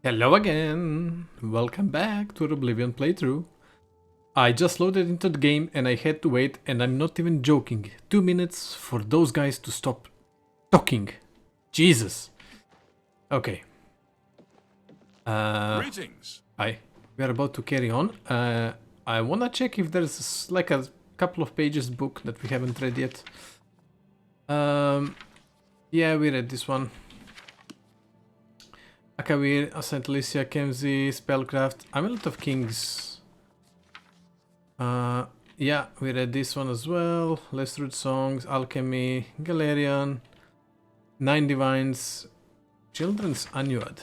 Hello again! Welcome back to the Oblivion playthrough. I just loaded into the game and I had to wait, and I'm not even joking, 2 minutes for those guys to stop talking. Jesus! Okay. Greetings. Hi. We are about to carry on. I wanna check if there's like a couple of pages book that we haven't read yet. Yeah, we read this one. Akavir, St. Alicia, Kemsey, Spellcraft, Amulet of Kings. Yeah, we read this one as well. Lesrud Songs, Alchemy, Galerian, Nine Divines, Children's Annuad.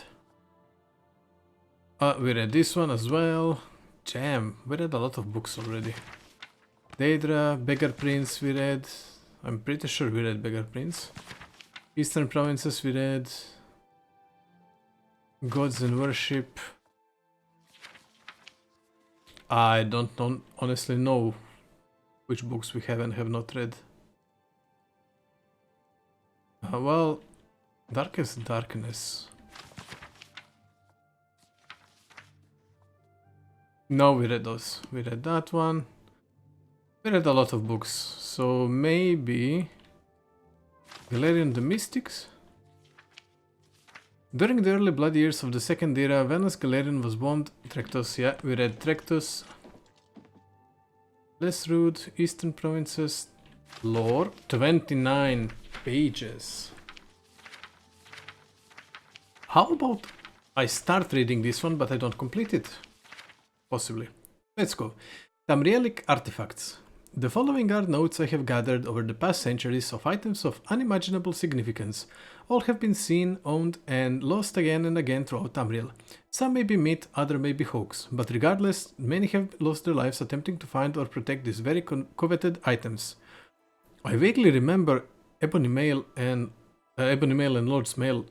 We read this one as well. Damn, we read a lot of books already. Daedra, Beggar Prince we read. I'm pretty sure we read Beggar Prince. Eastern Provinces we read. Gods and Worship. I don't honestly know which books we have and have not read. Well, Darkest Darkness. No, we read those. We read that one. We read a lot of books, so maybe Galerian the Mystics? During the early blood years of the Second Era, Venus Galerian was born. Trectus, yeah, we read Trectus. Lesrud, Eastern Provinces, Lore, 29 pages. How about I start reading this one, but I don't complete it? Possibly. Let's go. Tamrielic Artifacts. The following are notes I have gathered over the past centuries of items of unimaginable significance. All have been seen, owned, and lost again and again throughout Tamriel. Some may be myth, other may be hoax, but regardless, many have lost their lives attempting to find or protect these very coveted items. I vaguely remember Ebony Mail and Lord's Mail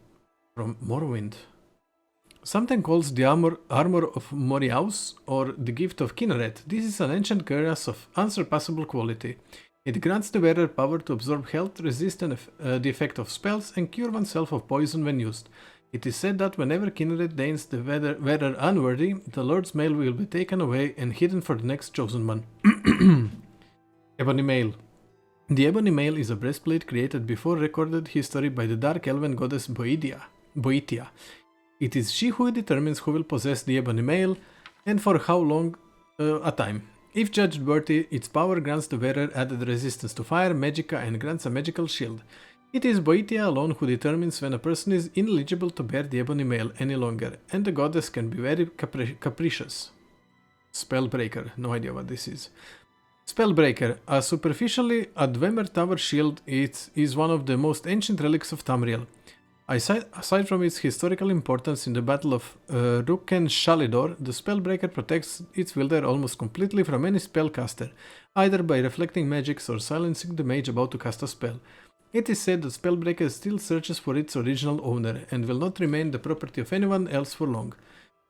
from Morrowind. Something calls the armor of Moriaus or the gift of Kinneret. This is an ancient cuirass of unsurpassable quality. It grants the wearer power to absorb health, resist the effect of spells, and cure oneself of poison when used. It is said that whenever Kinneret deigns the wearer unworthy, the Lord's Mail will be taken away and hidden for the next chosen one. Ebony Mail. The Ebony Mail is a breastplate created before recorded history by the Dark Elven goddess Boetia. It is she who determines who will possess the Ebony Mail and for how long a time. If judged worthy, its power grants the wearer added resistance to fire, magicka, and grants a magical shield. It is Boetia alone who determines when a person is ineligible to bear the Ebony Mail any longer, and the goddess can be very capricious. Spellbreaker, no idea what this is. Spellbreaker, a superficially a Dwemer Tower shield, it is one of the most ancient relics of Tamriel. Aside from its historical importance in the Battle of Ruken Shalidor, the Spellbreaker protects its wielder almost completely from any spellcaster, either by reflecting magics or silencing the mage about to cast a spell. It is said that Spellbreaker still searches for its original owner, and will not remain the property of anyone else for long.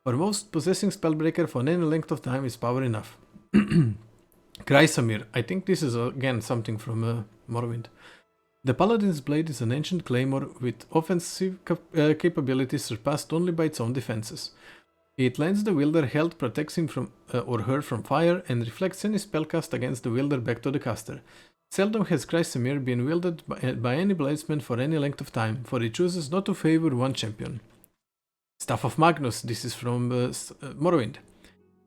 For most, possessing Spellbreaker for any length of time is power enough. Chrysamir, I think this is again something from Morrowind. The Paladin's Blade is an ancient claymore with offensive capabilities surpassed only by its own defenses. It lends the wielder health, protects him from or her from fire, and reflects any spell cast against the wielder back to the caster. Seldom has Chrysamir been wielded by any bladesman for any length of time, for it chooses not to favor one champion. Staff of Magnus, this is from Morrowind.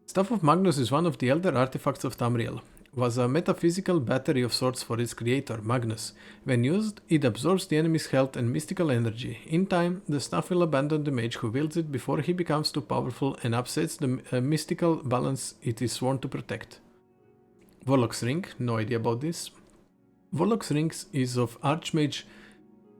Staff of Magnus is one of the elder artifacts of Tamriel. Was a metaphysical battery of sorts for its creator, Magnus. When used, it absorbs the enemy's health and mystical energy. In time, the staff will abandon the mage who wields it before he becomes too powerful and upsets the mystical balance it is sworn to protect. Warlock's Ring, no idea about this. Warlock's Ring is of Archmage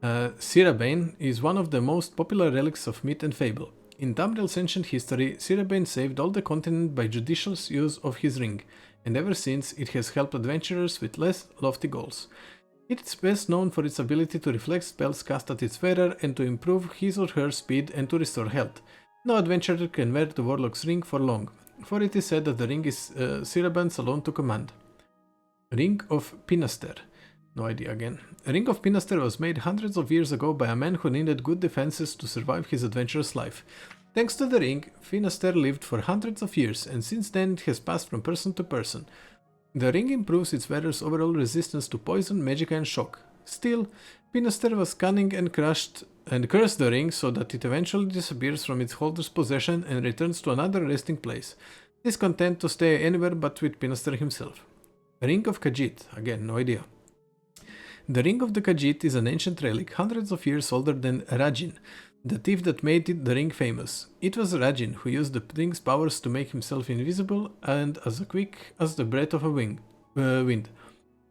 Cyrodiil, is one of the most popular relics of myth and fable. In Tamriel's ancient history, Cyrodiil saved all the continent by judicious use of his ring, and ever since it has helped adventurers with less lofty goals. It is best known for its ability to reflect spells cast at its wearer and to improve his or her speed and to restore health. No adventurer can wear the Warlock's Ring for long, for it is said that the ring is Cyrodiil's alone to command. Ring of Pinaster. No idea again. A Ring of Pinaster was made hundreds of years ago by a man who needed good defenses to survive his adventurous life. Thanks to the ring, Finaster lived for hundreds of years, and since then it has passed from person to person. The ring improves its wearer's overall resistance to poison, magic and shock. Still, Finaster was cunning and cursed the ring so that it eventually disappears from its holder's possession and returns to another resting place, discontent to stay anywhere but with Finaster himself. Ring of Khajiit, again no idea. The Ring of the Khajiit is an ancient relic, hundreds of years older than Rajin, the thief that made the ring famous. It was Rajin who used the ring's powers to make himself invisible and as quick as the breath of a wind.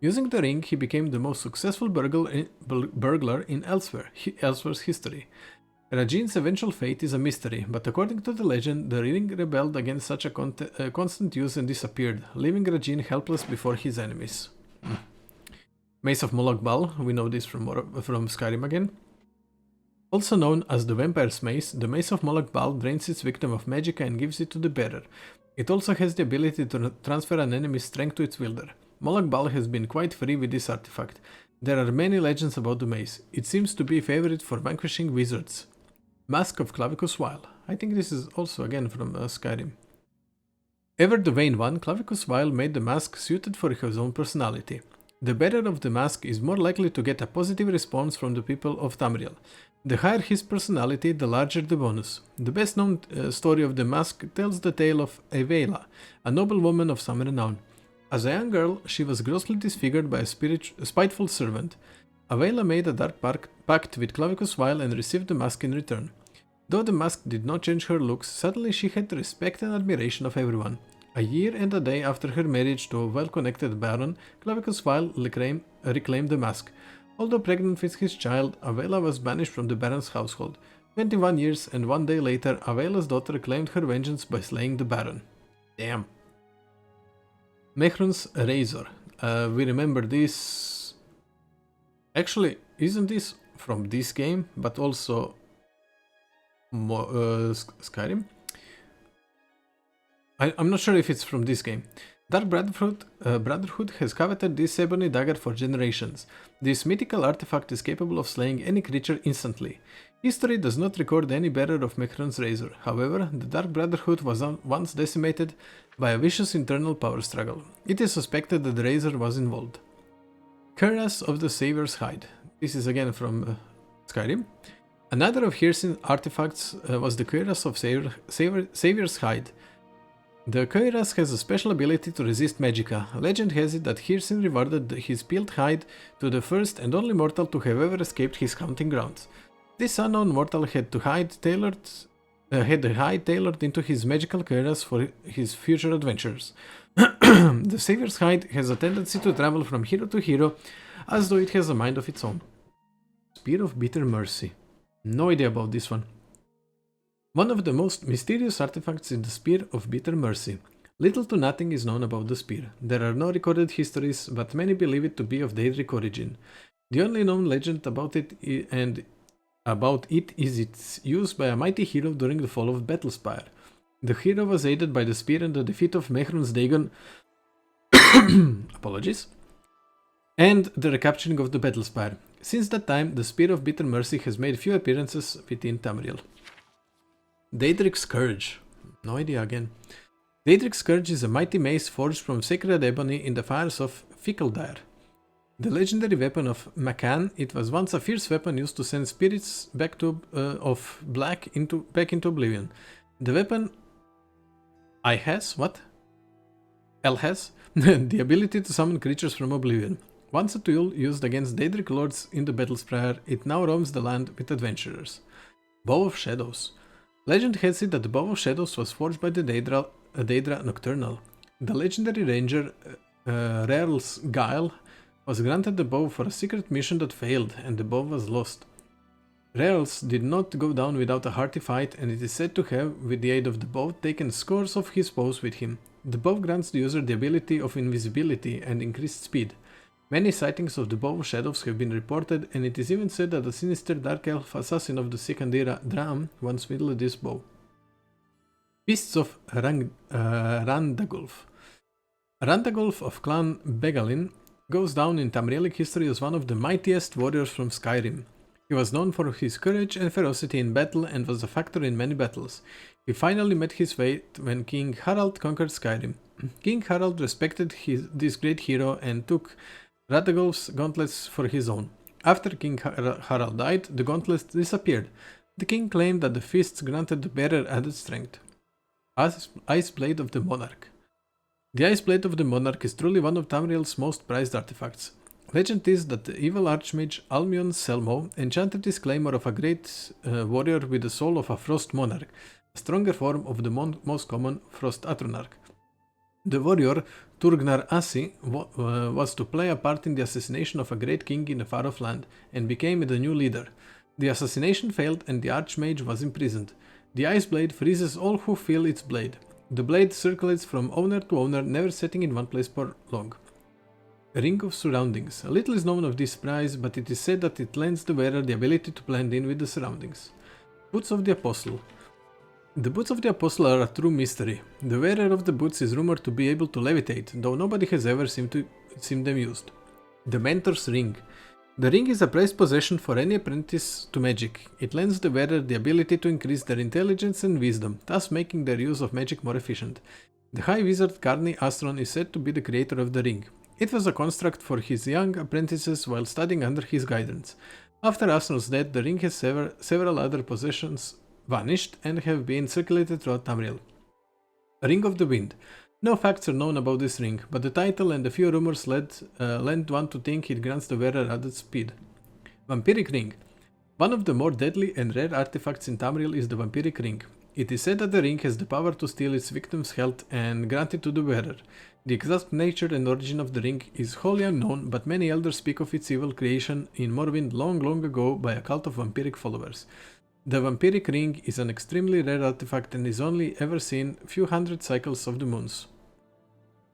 Using the ring, he became the most successful burglar in Elsewhere's history. Rajin's eventual fate is a mystery, but according to the legend, the ring rebelled against such a constant use and disappeared, leaving Rajin helpless before his enemies. Mace of Molag Bal, we know this from Skyrim again. Also known as the Vampire's Mace, the Mace of Molag Bal drains its victim of magicka and gives it to the bearer. It also has the ability to transfer an enemy's strength to its wielder. Molag Bal has been quite free with this artifact. There are many legends about the mace. It seems to be a favorite for vanquishing wizards. Mask of Clavicus Vile. I think this is also again from Skyrim. Ever the Vain One, Clavicus Vile made the mask suited for his own personality. The bearer of the mask is more likely to get a positive response from the people of Tamriel. The higher his personality, the larger the bonus. The best known story of the mask tells the tale of Aveila, a noble woman of some renown. As a young girl, she was grossly disfigured by a spiteful servant. Aveila made a dark pact with Clavicus Vile and received the mask in return. Though the mask did not change her looks, suddenly she had the respect and admiration of everyone. A year and a day after her marriage to a well-connected baron, Clavicus Vile reclaimed the mask. Although pregnant with his child, Aveila was banished from the baron's household. 21 years and 1 day later, Aveila's daughter claimed her vengeance by slaying the baron. Damn. Mehrunes Razor. We remember this... Actually, isn't this from this game, but also Skyrim? I'm not sure if it's from this game. Dark Brotherhood has coveted this ebony dagger for generations. This mythical artifact is capable of slaying any creature instantly. History does not record any bearer of Mehrunes Razor. However, the Dark Brotherhood was once decimated by a vicious internal power struggle. It is suspected that the Razor was involved. Cuirass of the Savior's Hide. This is again from Skyrim. Another of Hircin's artifacts was the Cuirass of Savior's Hide. The cuirass has a special ability to resist magicka. Legend has it that Hircin rewarded his peeled hide to the first and only mortal to have ever escaped his hunting grounds. This unknown mortal had the hide tailored into his magical cuirass for his future adventures. The Savior's Hide has a tendency to travel from hero to hero, as though it has a mind of its own. Spear of Bitter Mercy. No idea about this one. One of the most mysterious artifacts is the Spear of Bitter Mercy. Little to nothing is known about the spear. There are no recorded histories, but many believe it to be of Daedric origin. The only known legend about it is its use by a mighty hero during the fall of Battlespire. The hero was aided by the spear in the defeat of Mehrunes Dagon apologies, and the recapturing of the Battlespire. Since that time, the Spear of Bitter Mercy has made few appearances within Tamriel. Daedric Scourge. No idea again. Daedric Scourge is a mighty mace forged from sacred ebony in the fires of Fickledire. The legendary weapon of Macan, it was once a fierce weapon used to send spirits back into oblivion. The weapon has the ability to summon creatures from oblivion. Once a tool used against Daedric lords in the Battlespire, it now roams the land with adventurers. Bow of Shadows. Legend has it that the Bow of Shadows was forged by the Daedra Nocturnal. The legendary ranger Rarel's Guile was granted the bow for a secret mission that failed, and the bow was lost. Rarel's did not go down without a hearty fight, and it is said to have, with the aid of the bow, taken scores of his foes with him. The bow grants the user the ability of invisibility and increased speed. Many sightings of the Bow of Shadows have been reported, and it is even said that the sinister dark elf assassin of the second era, Dram, once wielded this bow. Beasts of Randagulf. Randagulf of Clan Begalin goes down in Tamrielic history as one of the mightiest warriors from Skyrim. He was known for his courage and ferocity in battle and was a factor in many battles. He finally met his fate when King Harald conquered Skyrim. King Harald respected this great hero and took Radagolf's gauntlets for his own. After King Harald died, the gauntlets disappeared. The king claimed that the fists granted the bearer added strength. Ice Blade of the Monarch. The Ice Blade of the Monarch is truly one of Tamriel's most prized artifacts. Legend is that the evil archmage Almion Selmo enchanted this claymore of a great warrior with the soul of a frost monarch, a stronger form of the most common frost atronach. The warrior Turgnar Assi was to play a part in the assassination of a great king in a far-off land and became the new leader. The assassination failed and the archmage was imprisoned. The Ice Blade freezes all who feel its blade. The blade circulates from owner to owner, never setting in one place for long. Ring of Surroundings. A little is known of this prize, but it is said that it lends the wearer the ability to blend in with the surroundings. Boots of the Apostle. The boots of the Apostle are a true mystery. The wearer of the boots is rumored to be able to levitate, though nobody has ever seen them used. The Mentor's Ring. The ring is a prized possession for any apprentice to magic. It lends the wearer the ability to increase their intelligence and wisdom, thus making their use of magic more efficient. The High Wizard Karni Astron is said to be the creator of the ring. It was a construct for his young apprentices while studying under his guidance. After Astron's death, the ring has several other possessions vanished and have been circulated throughout Tamriel. Ring of the Wind. No facts are known about this ring, but the title and a few rumors lend one to think it grants the wearer added speed. Vampiric Ring. One of the more deadly and rare artifacts in Tamriel is the Vampiric Ring. It is said that the ring has the power to steal its victim's health and grant it to the wearer. The exact nature and origin of the ring is wholly unknown, but many elders speak of its evil creation in Morrowind long ago by a cult of vampiric followers. The Vampiric Ring is an extremely rare artifact and is only ever seen few hundred cycles of the moons.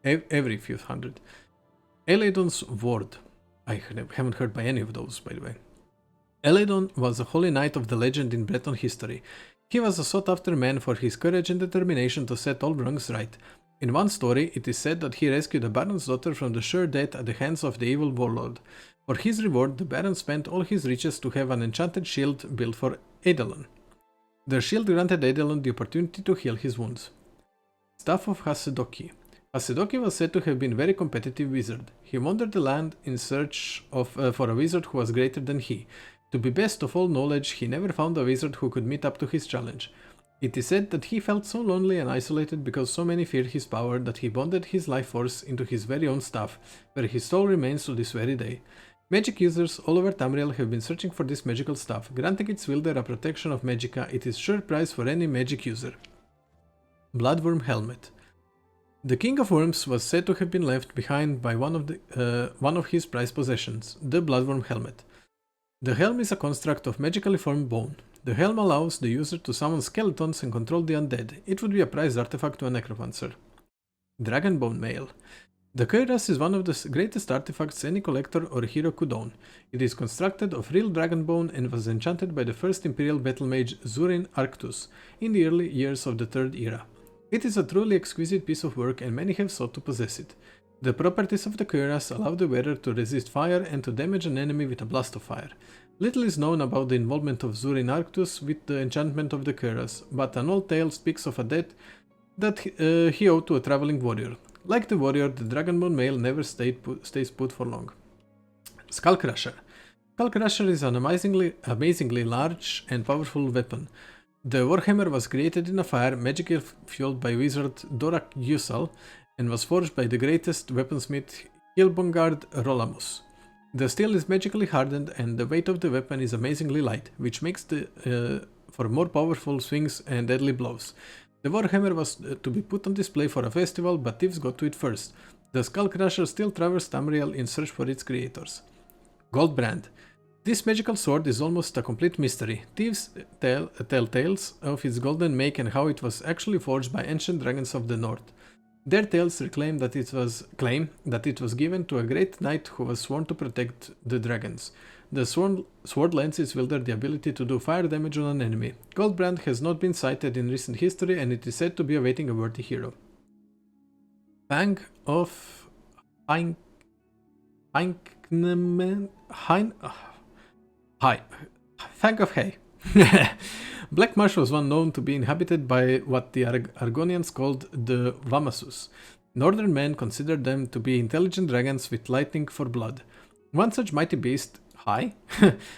Every few hundred. Eladon's Ward. I haven't heard by any of those, by the way. Eladon was a holy knight of the legend in Breton history. He was a sought-after man for his courage and determination to set all wrongs right. In one story, it is said that he rescued a baron's daughter from the sure death at the hands of the evil warlord. For his reward, the baron spent all his riches to have an enchanted shield built for Eidolon. The shield granted Eidolon the opportunity to heal his wounds. Staff of Hasedoki. Hasedoki was said to have been a very competitive wizard. He wandered the land in search for a wizard who was greater than he. To be best of all knowledge, he never found a wizard who could meet up to his challenge. It is said that he felt so lonely and isolated because so many feared his power that he bonded his life force into his very own staff, where his soul remains to this very day. Magic users all over Tamriel have been searching for this magical staff. Granting its wielder a protection of magicka, it is sure prize for any magic user. Bloodworm Helmet. The King of Worms was said to have been left behind by one of his prized possessions, the Bloodworm Helmet. The helm is a construct of magically formed bone. The helm allows the user to summon skeletons and control the undead. It would be a prized artifact to a necromancer. Dragonbone Mail. The cuirass is one of the greatest artifacts any collector or hero could own. It is constructed of real dragonbone and was enchanted by the first imperial battle mage Zurin Arctus in the early years of the Third Era. It is a truly exquisite piece of work and many have sought to possess it. The properties of the cuirass allow the wearer to resist fire and to damage an enemy with a blast of fire. Little is known about the involvement of Zurin Arctus with the enchantment of the cuirass, but an old tale speaks of a debt that he owed to a traveling warrior. Like the warrior, the Dragonbone Mail never stays put for long. Skullcrusher. Skullcrusher is an amazingly large and powerful weapon. The Warhammer was created in a fire magically fueled by wizard Dorak Yusal and was forged by the greatest weaponsmith Hilbongard Rolamus. The steel is magically hardened and the weight of the weapon is amazingly light, which makes for more powerful swings and deadly blows. The Warhammer was to be put on display for a festival, but thieves got to it first. The Skullcrusher still traversed Tamriel in search for its creators. Goldbrand. This magical sword is almost a complete mystery. Thieves tell tales of its golden make and how it was actually forged by ancient dragons of the north. Their tales claim that it was given to a great knight who was sworn to protect the dragons. The sword lends its wielder the ability to do fire damage on an enemy. Goldbrand has not been cited in recent history and it is said to be awaiting a worthy hero. Fang of Fang of hay. Black Marsh was one known to be inhabited by what the Argonians called the Wamasus. Northern men considered them to be intelligent dragons with lightning for blood. One such mighty beast, High,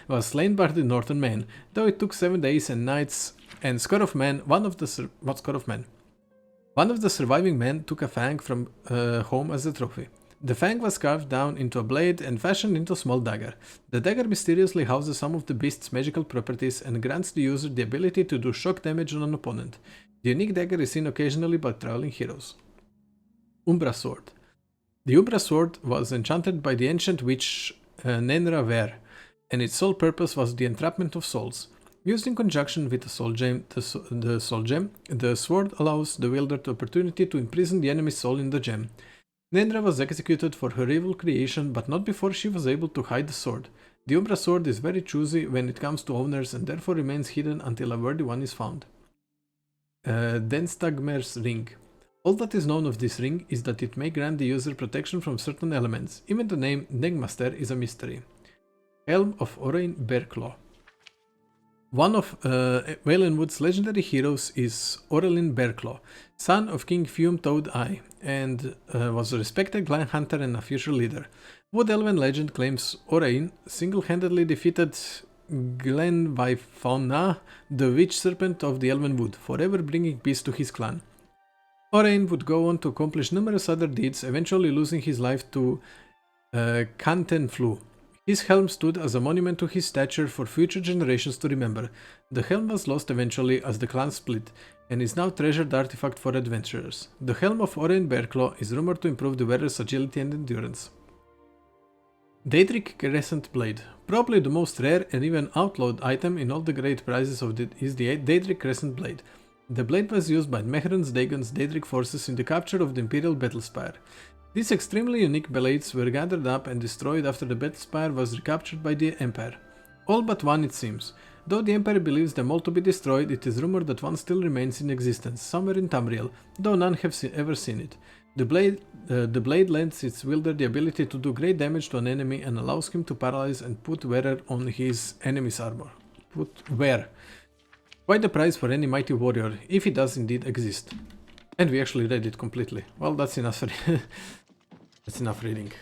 was slain by the northern men, though it took 7 days and nights, and score of men, what score of men? One of the surviving men took a fang from home as a trophy. The fang was carved down into a blade and fashioned into a small dagger. The dagger mysteriously houses some of the beast's magical properties and grants the user the ability to do shock damage on an opponent. The unique dagger is seen occasionally by traveling heroes. Umbra Sword. The Umbra Sword was enchanted by the ancient witch Nenra Ver, and its sole purpose was the entrapment of souls. Used in conjunction with the soul gem, the sword allows the wielder the opportunity to imprison the enemy's soul in the gem. Nenra was executed for her evil creation, but not before she was able to hide the sword. The Umbra Sword is very choosy when it comes to owners and therefore remains hidden until a worthy one is found. Denstagmer's Ring. All that is known of this ring is that it may grant the user protection from certain elements. Even the name Negmaster is a mystery. Helm of Orain Bearclaw. One of Valenwood's legendary heroes is Orelin Bearclaw, son of King Fume Toad Eye, and was a respected clan hunter and a future leader. Wood Elven legend claims Orain single-handedly defeated Glenvaifona, the witch serpent of the Elven Wood, forever bringing peace to his clan. Orain would go on to accomplish numerous other deeds, eventually losing his life to Cantenflu. His helm stood as a monument to his stature for future generations to remember. The helm was lost eventually as the clan split, and is now a treasured artifact for adventurers. The helm of Orain Bearclaw is rumored to improve the wearer's agility and endurance. Daedric Crescent Blade. Probably the most rare and even outlawed item in all the great prizes is the Daedric Crescent Blade. The blade was used by Mehran's Dagon's Daedric forces in the capture of the Imperial Battlespire. These extremely unique blades were gathered up and destroyed after the Battlespire was recaptured by the Empire. All but one, it seems. Though the Empire believes them all to be destroyed, it is rumored that one still remains in existence, somewhere in Tamriel, though none have ever seen it. The blade lends its wielder the ability to do great damage to an enemy and allows him to paralyze and put wearer on his enemy's armor. Quite a prize for any mighty warrior, if it does indeed exist. And we actually read it completely. Well, that's enough. That's enough reading.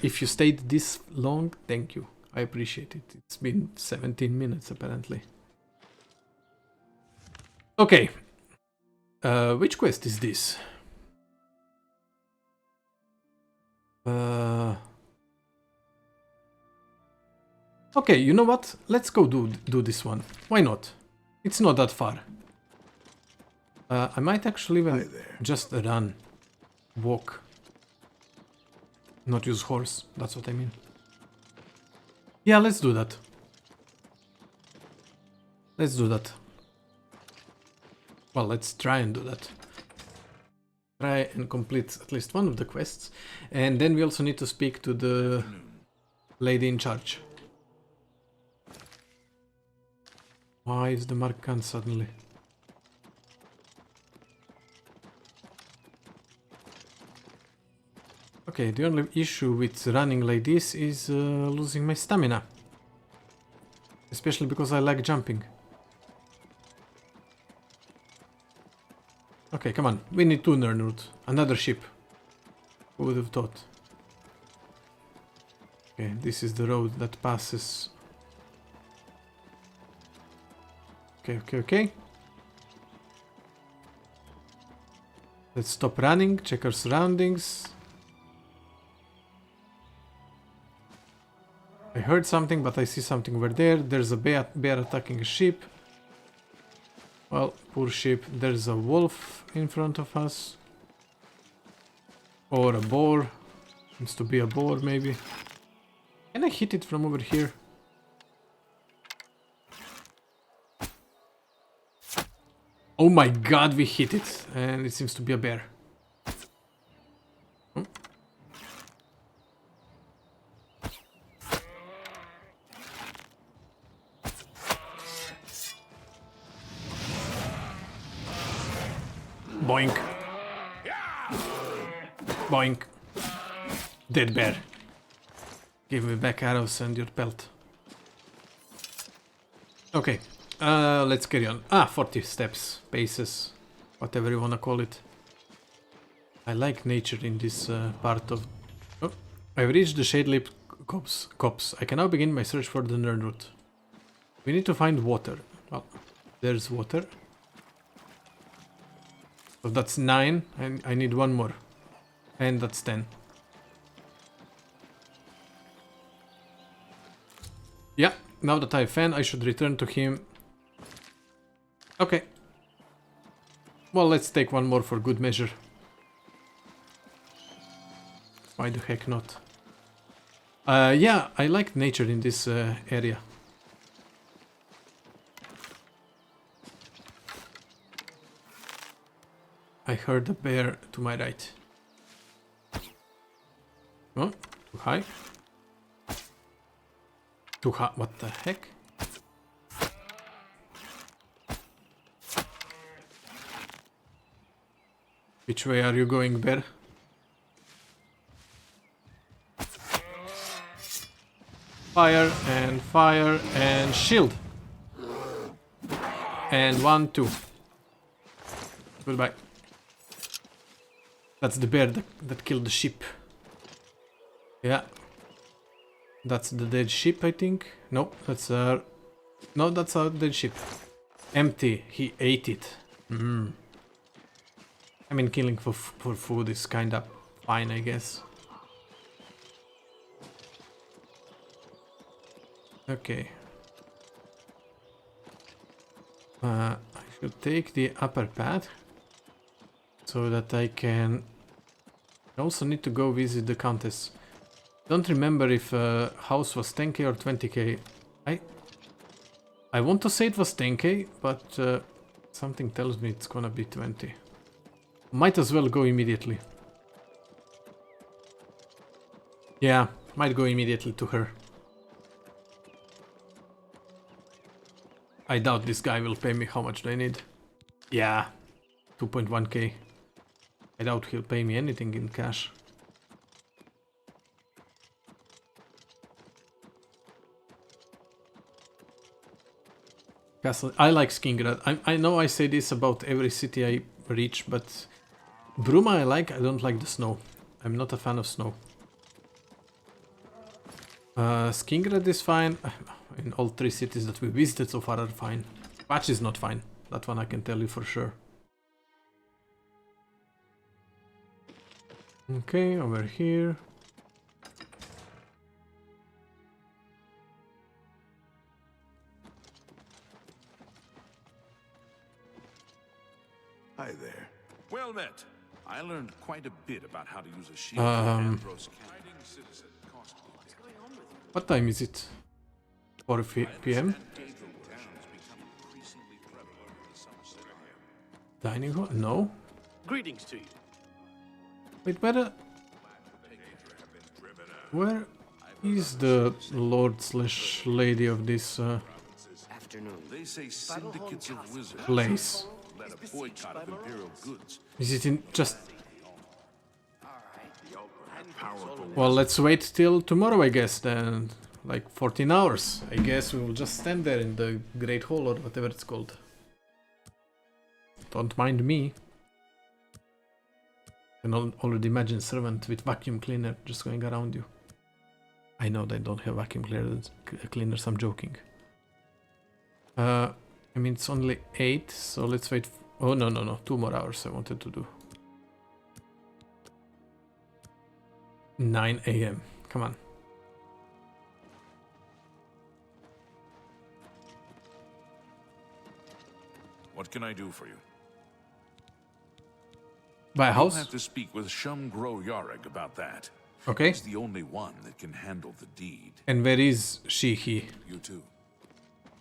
If you stayed this long, thank you. I appreciate it. It's been 17 minutes apparently. Okay. Which quest is this? Okay, you know what? Let's go do this one. Why not? It's not that far. I might actually even just run. Walk. Not use horse, that's what I mean. Yeah, let's do that. Let's do that. Well, let's try and do that. Try and complete at least one of the quests. And then we also need to speak to the lady in charge. Why is the Markant suddenly? Okay, the only issue with running like this is losing my stamina. Especially because I like jumping. Okay, come on. We need to learn route. Another ship. Who would have thought? Okay, this is the road that passes. Okay. Let's stop running, check our surroundings. I heard something, but I see something over there. There's a bear attacking a sheep. Well, poor sheep. There's a wolf in front of us. Or a boar. Seems to be a boar, maybe. Can I hit it from over here? Oh my god, we hit it. And it seems to be a bear. Oh. Boink. Boink. Dead bear. Give me back arrows and your pelt. Okay, let's carry on. 40 steps, paces, whatever you wanna call it. I like nature in this part of... Oh, I've reached the Shade-Lip copse. I can now begin my search for the nerd route. We need to find water. Well, there's water. So that's 9, and I need one more. And that's 10. Yeah, now that I've fan, I should return to him. Okay. Well, let's take one more for good measure. Why the heck not? Yeah, I like nature in this area. I heard a bear to my right. Oh, too high. Too high. What the heck? Which way are you going, bear? Fire and shield. And 1, 2. Goodbye. That's the bear that killed the sheep. Yeah. That's the dead sheep, I think. No, that's a... No, that's a dead sheep. Empty. He ate it. I mean, killing for food is kinda fine, I guess. Okay. I should take the upper path so that I can... I also need to go visit the countess. Don't remember if house was 10k or 20k. I want to say it was 10k, but something tells me it's gonna be 20. Might as well go immediately. Yeah, might go immediately to her. I doubt this guy will pay me. How much do I need? Yeah, 2.1k. I doubt he'll pay me anything in cash. Castle. I like Skingrad. I know I say this about every city I reach, but Bruma I don't like the snow. I'm not a fan of snow. Skingrad is fine. In all 3 cities that we visited so far are fine. Patch is not fine. That one I can tell you for sure. Okay, over here. Hi there. Well met. I learned quite a bit about how to use a shield. What time is it? 4 p.m. Dining hall? No. Greetings to you. Wait, where is the lord slash lady of this They say syndicates of wizards place? led a boycott of imperial goods. Is it in just... Well, let's wait till tomorrow, I guess, then. Like 14 hours. I guess we will just stand there in the Great Hall or whatever it's called. Don't mind me. I can already imagine servant with vacuum cleaner just going around you. I know they don't have vacuum cleaners, I'm joking. I mean, it's only 8, so let's wait. Oh, no. 2 more hours I wanted to do. 9 a.m. Come on. What can I do for you? Buy a house? You'll have to speak with Shumgro Yareg about that. Okay. He's the only one that can handle the deed. And where is he? You too.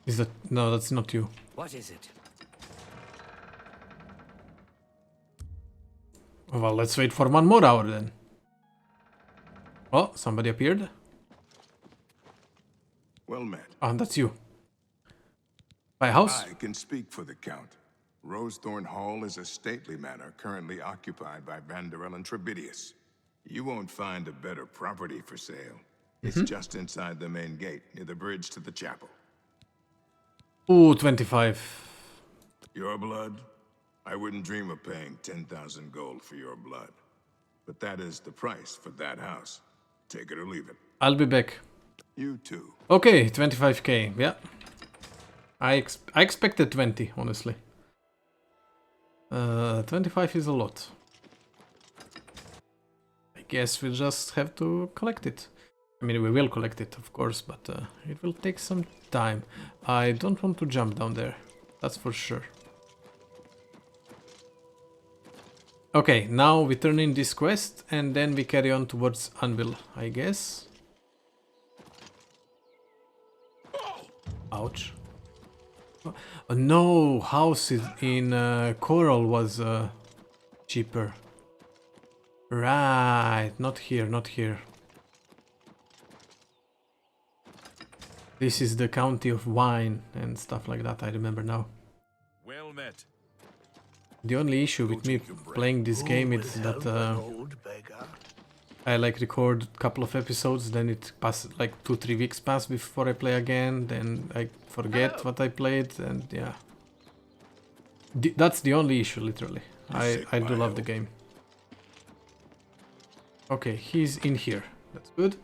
Is that... No, that's not you. What is it? Well, let's wait for 1 more hour then. Oh, somebody appeared. Well met. Ah, that's you. Buy a house? I can speak for the Count. Rosethorn Hall is a stately manor currently occupied by Vanderel and Trebidius. You won't find a better property for sale. It's just inside the main gate, near the bridge to the chapel. Ooh, 25. Your blood? I wouldn't dream of paying 10,000 gold for your blood. But that is the price for that house. Take it or leave it. I'll be back. You too. Okay, 25k, yeah. I expected 20, honestly. 25 is a lot. I guess we just have to collect it. I mean, we will collect it, of course, but it will take some time. I don't want to jump down there, that's for sure. Okay, now we turn in this quest, and then we carry on towards Anvil, I guess. Ouch. Oh, no, house in Coral was cheaper. Right, not here, not here. This is the county of wine and stuff like that, I remember now. Well met. The only issue with me playing this game is that I like record a couple of episodes, then it passes like 2-3 weeks pass before I play again, then I forget what I played, and yeah. That's the only issue, literally. I do love the game. Okay, he's in here. That's good.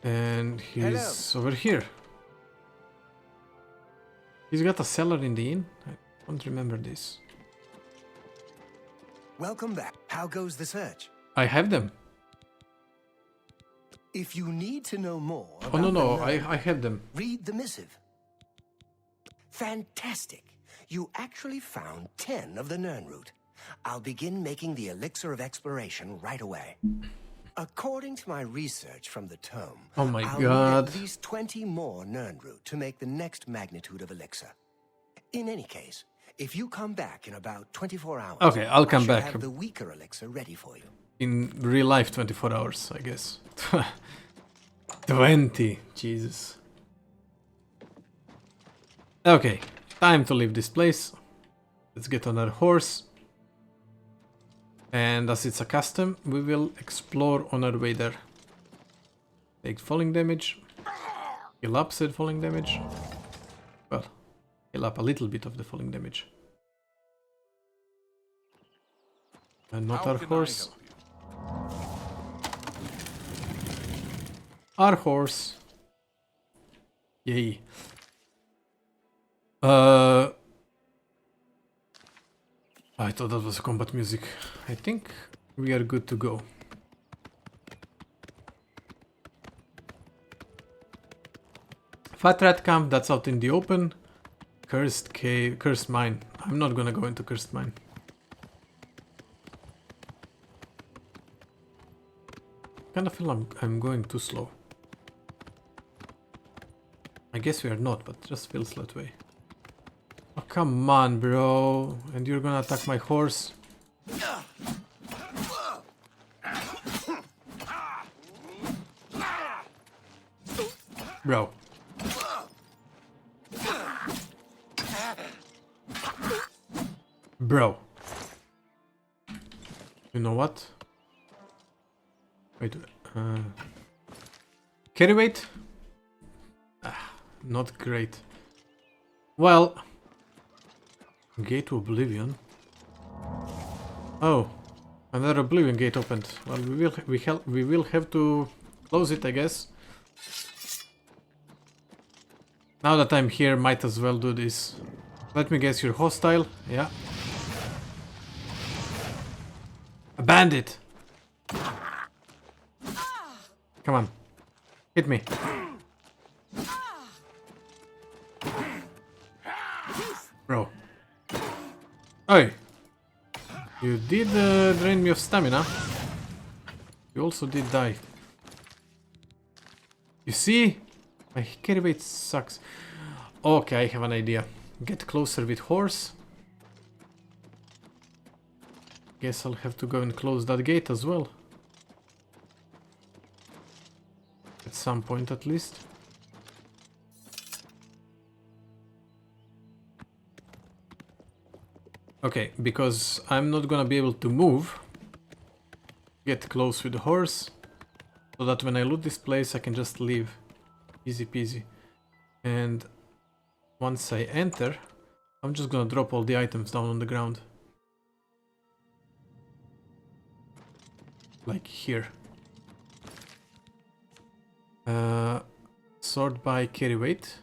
And he's over here. He's got a cellar in the inn. I don't remember this. Welcome back. How goes the search? I have them. If you need to know more Oh about no, the I have them. read the missive. Fantastic. You actually found 10 of the Nern root. I'll begin making the elixir of exploration right away. According to my research from the tome, Oh my I'll god. need at least 20 more Nern root to make the next magnitude of elixir. In any case, if you come back in about 24 hours, Okay, I'll come I should back. have the weaker elixir ready for you. In real life, 24 hours, I guess. 20, Jesus. Okay, time to leave this place. Let's get on our horse. And as it's a custom, we will explore on our way there. Take falling damage. Heal up said falling damage. Well, heal up a little bit of the falling damage. And not How our can I horse. help you? Our horse. Yay. I thought that was combat music. I think we are good to go. Fat Rat Camp, that's out in the open. Cursed Cave, Cursed Mine. I'm not gonna go into Cursed Mine. Kinda feel I'm going too slow. I guess we are not, but just feels that way. Oh, come on, bro. And you're gonna attack my horse? Bro. Bro. You know what? Wait. Carry weight? Not great. Well, gate to Oblivion. Oh, another Oblivion gate opened. Well, we will have to close it, I guess. Now that I'm here, might as well do this. Let me guess, you're hostile. Yeah. A bandit. Come on, hit me. Bro. Hey! You did drain me of stamina. You also did die. You see? My carry weight sucks. Okay, I have an idea. Get closer with horse. Guess I'll have to go and close that gate as well. At some point at least. Okay, because I'm not gonna be able to move. Get close with the horse. So that when I loot this place I can just leave. Easy peasy. And once I enter, I'm just gonna drop all the items down on the ground. Like here. Sort by carry weight.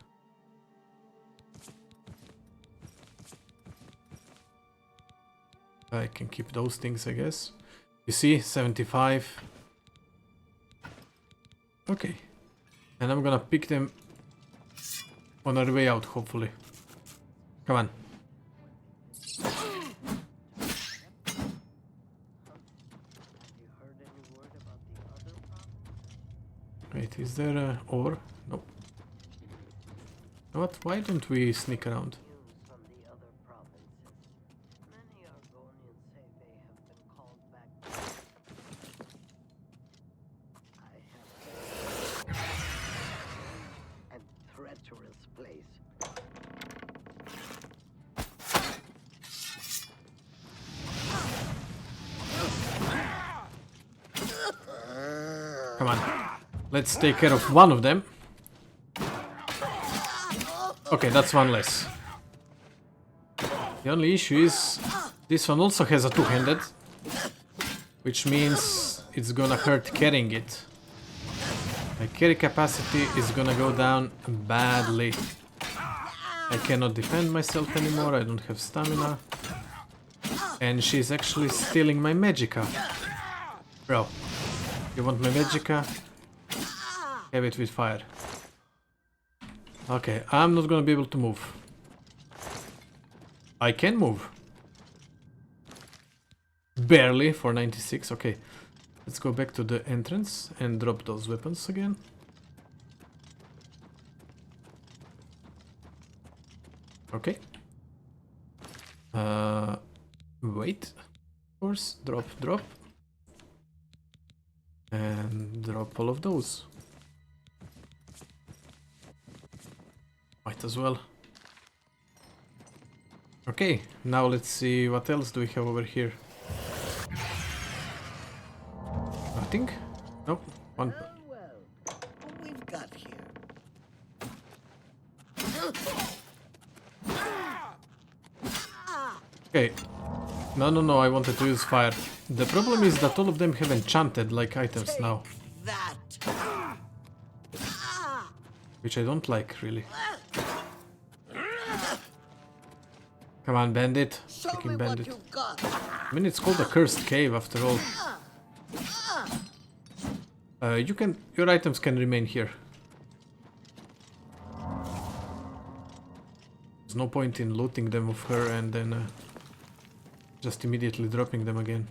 I can keep those things, I guess. You see, 75. Okay. And I'm gonna pick them on our way out, hopefully. Come on. Wait, is there a ore? Nope. What? Why don't we sneak around? Come on. Let's take care of one of them. Okay, that's one less. The only issue is this one also has a two-handed, which means it's gonna hurt carrying it. My carry capacity is gonna go down badly. I cannot defend myself anymore, I don't have stamina. And she's actually stealing my magicka. Bro, you want my magicka? Have it with fire. Okay, I'm not gonna be able to move. I can move. Barely for 96, okay. Let's go back to the entrance and drop those weapons again. Okay. Wait. Of course, drop. And drop all of those. Might as well. Okay, now let's see what else do we have over here. Nothing? Nope. One. Well, what we've got here. Okay. No, I wanted to use fire. The problem is that all of them have enchanted like items now. That. Which I don't like, really. Come on, bandit. Freaking bandit. I mean, it's called a cursed cave after all. Your items can remain here. There's no point in looting them of her and then just immediately dropping them again.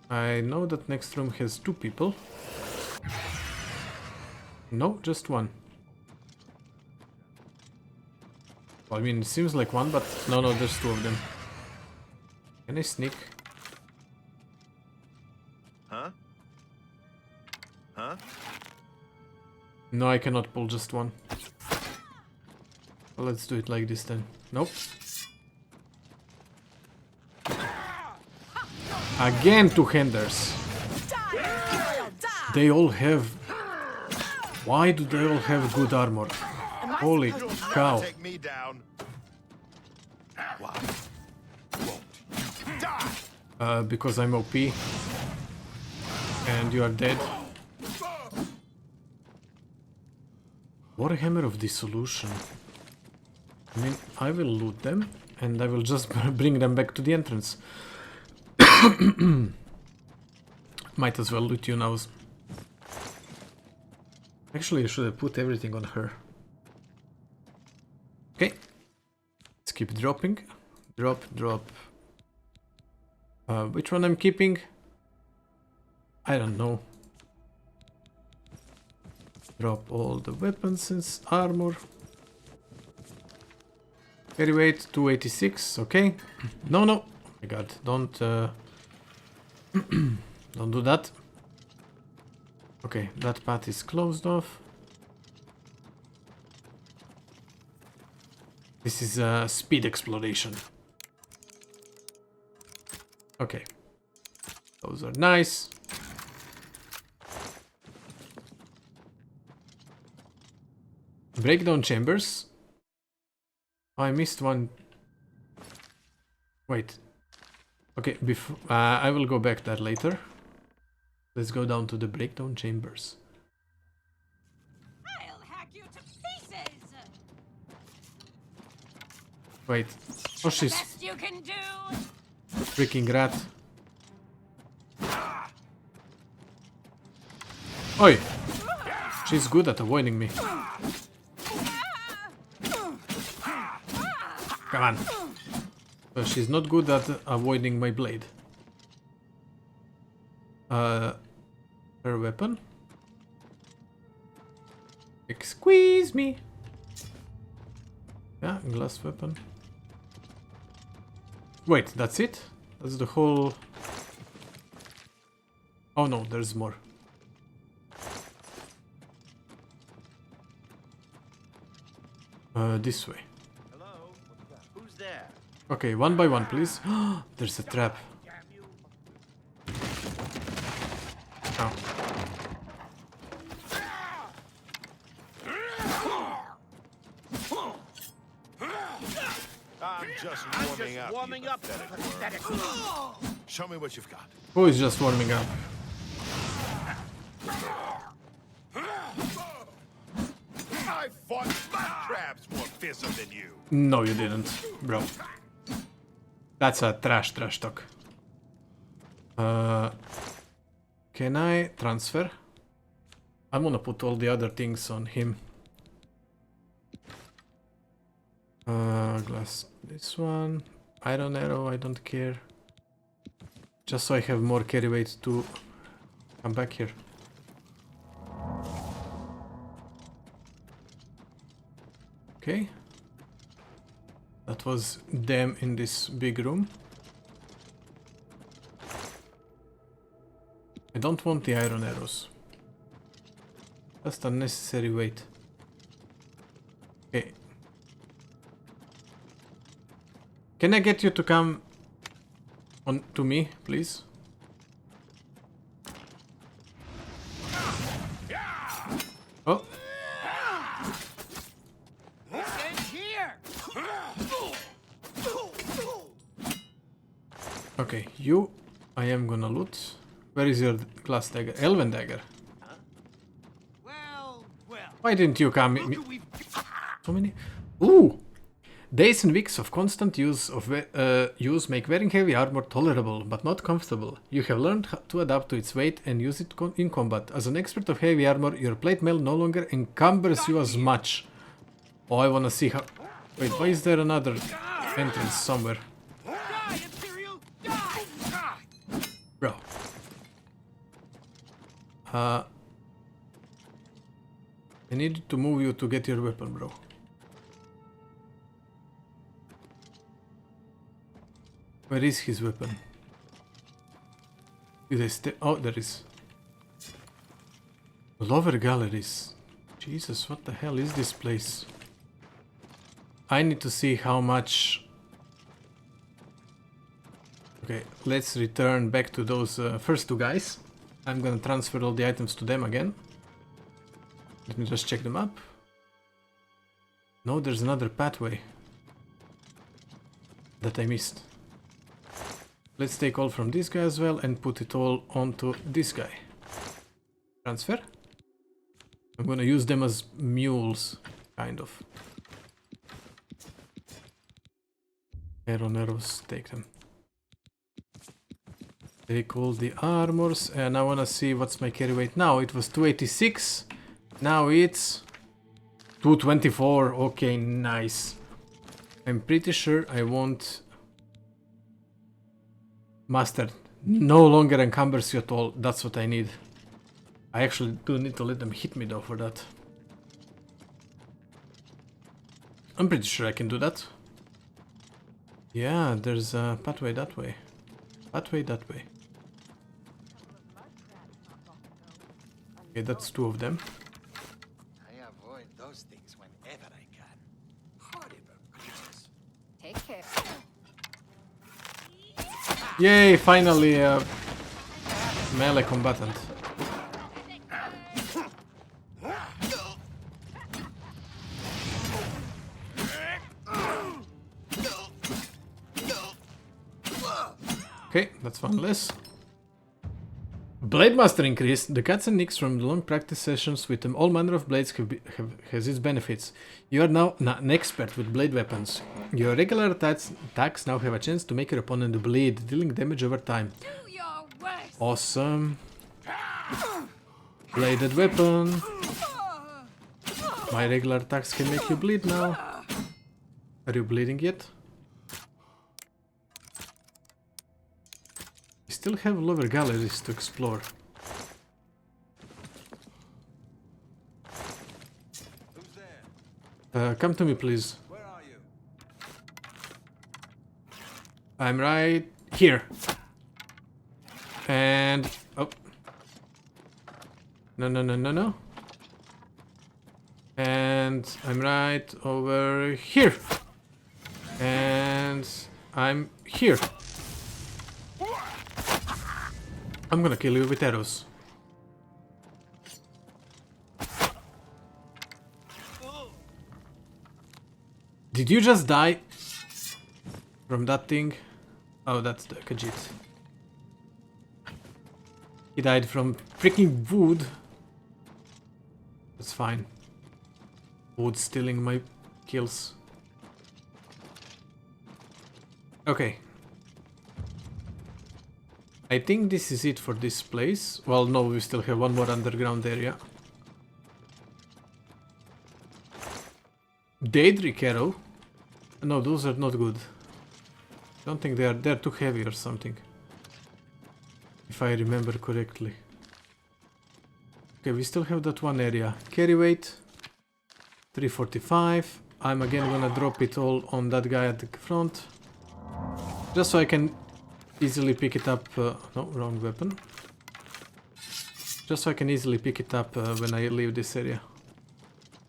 I know that next room has 2 people. No, just 1. Well, I mean, it seems like 1, but no, there's 2 of them. Can I sneak? Huh? No, I cannot pull just 1. Well, let's do it like this then. Nope. Again, 2-handers. They all have... Why do they all have good armor? Holy cow. Take me down. Because I'm OP. And you are dead. Warhammer of Dissolution. I mean, I will loot them and I will just bring them back to the entrance. Might as well loot you now. Actually, I should have put everything on her. Okay. Let's keep dropping. Drop. Which one I'm keeping? I don't know. Drop all the weapons and armor. Carry weight 286, okay. No. Oh my god, don't don't do that. Okay, that path is closed off. This is a speed exploration. Okay. Those are nice. Breakdown chambers. Oh, I missed one. Wait. Okay, before I will go back there later. Let's go down to the breakdown chambers. I'll hack you to pieces. Wait. Oh, she's Best you can do. freaking rat. Oi! She's good at avoiding me. Come on. But she's not good at avoiding my blade. Her weapon. Squeeze me. Yeah, glass weapon. Wait, that's it? That's the whole... Oh no, there's more. This way. Hello? Who's there? Okay, one by one, please. There's a trap. Oh. I'm just warming up. Pathetic. Show me what you've got. Who is just warming up? I fought crabs more fearsome than you. No, you didn't, bro. That's a trash talk. Can I transfer? I'm gonna put all the other things on him. Glass, this one. Iron arrow, I don't care. Just so I have more carry weight to come back here. Okay. That was them in this big room. I don't want the iron arrows. Just unnecessary weight. Okay. Can I get you to come on to me, please? Oh. Okay, you I am gonna loot. Where is your glass dagger? Elven dagger. Well. Why didn't you come? So many. Ooh! Days and weeks of constant use make wearing heavy armor tolerable, but not comfortable. You have learned to adapt to its weight and use it in combat. As an expert of heavy armor, your plate mail no longer encumbers you as much. Oh, I wanna see how... Wait, why is there another entrance somewhere? Bro. I need to move you to get your weapon, bro. Where is his weapon? Did I stay? Oh, there is. Lower galleries. Jesus, what the hell is this place? I need to see how much... Okay, let's return back to those first two guys. I'm gonna transfer all the items to them again. Let me just check them up. No, there's another pathway that I missed. Let's take all from this guy as well and put it all onto this guy. Transfer. I'm gonna use them as mules, kind of. Iron arrows, take them. Take all the armors, and I wanna see what's my carry weight now. It was 286, now it's 224. Okay, nice. I'm pretty sure I want... Master no longer encumbers you at all. That's what I need. I actually do need to let them hit me though for that. I'm pretty sure I can do that. Yeah, there's a pathway that way. Pathway that way. Okay, that's two of them. I avoid those things whenever I can. Horrible creatures. Take care. Yay, finally a melee combatant. Okay, that's one less. Blade Master increase. The cuts and nicks from the long practice sessions with all manner of blades has its benefits. You are now an expert with blade weapons. Your regular attacks now have a chance to make your opponent bleed, dealing damage over time. Do your worst. Awesome. Bladed weapon. My regular attacks can make you bleed now. Are you bleeding yet? We still have lower galleries to explore. Who's there? Come to me, please. Where are you? I'm right here. And... oh. No. And I'm right over here. And I'm here. I'm gonna kill you with arrows. Did you just die from that thing? Oh, that's the Khajiit. He died from freaking wood. That's fine. Wood stealing my kills. Okay. I think this is it for this place. Well, no, we still have one more underground area. Daedric arrow? No, those are not good. Don't think they're too heavy or something. If I remember correctly. Okay, we still have that one area. Carry weight. 345. I'm again gonna drop it all on that guy at the front. Just so I can easily pick it up. No, wrong weapon. Just so I can easily pick it up when I leave this area.